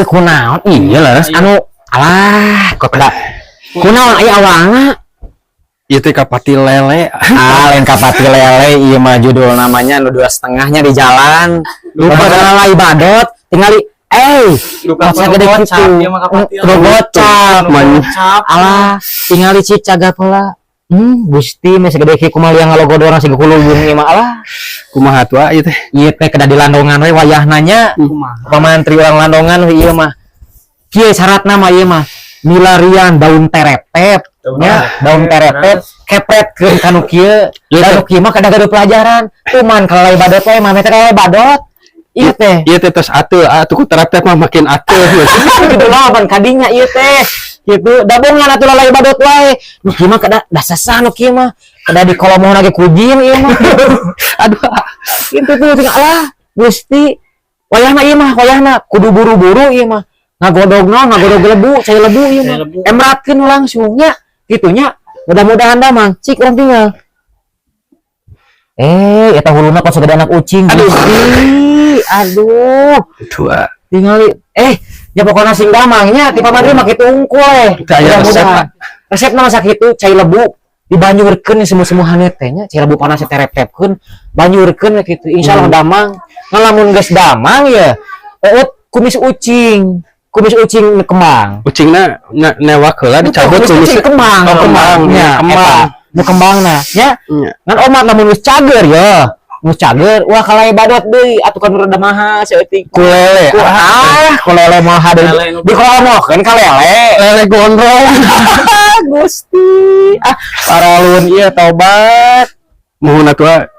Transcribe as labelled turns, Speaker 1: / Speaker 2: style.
Speaker 1: kunaon iya leres anu alah kok kada kunaon aya awalna
Speaker 2: ieu teh kapati lele.
Speaker 1: lain kapati lele ieu mah judul namanya nu 2,5-nya di jalan lupa kana lai badot tingali
Speaker 2: lupa
Speaker 1: gede kitu gocap alah tingali cik cagat heula Gusti mah segede kieu kumaha liang ngalogodorang siga kulubung ieu mah alah
Speaker 2: kumaha tua ieu teh
Speaker 1: ieu teh kada di Landongan we wayahna nya pamantri urang Landongan ieu mah kieu syaratna mah ieu mah milarian daun terepet nya daun terepet kepret ke kanu kieu kanu kieu mah kada gaduh pelajaran cuman kalai badot we mah teh kalai badot ieu teh
Speaker 2: tos atuh ku terepet mah makin atuh
Speaker 1: kitu lawan kadinya ieu teh kitu dabungan atuh lalai badot wae nu kieu mah kada dasasah nu kieu mah kada di kolomoh lagi kujin ieu mah aduh kitu tuh alah Gusti wayahna ieu mah wayahna kudu buru-buru ieu mah ngagodog lebu cai lebu ieu mah emratkeun langsung nya kitunya mudah-mudahan dah mang cik orang tinggal eta huluna kos gede anak ucing aduh
Speaker 2: tua
Speaker 1: tingali ya pokoknya sing damangnya ti pamandri mah kitu unggul mudah-mudahan resepna mah sakitu cai lebu dibanyurkeun semu-semu hanet teh nya cai lebu panas terep-terepkeun banyurkeun kitu insyaallah damang ngalamun geus damang ya kumis ucing kembang
Speaker 2: ucingna newak heula dicabut kumis
Speaker 1: kembang kembangnya nu kembangna nya ngan omat lamun geus cager ya geus cager wah kalai badot deui atuh kan rada mahal saeutik kulele kulele mah deui di kolomokeun lele gondrong Gusti paralun ieu tobat
Speaker 2: muhuna tua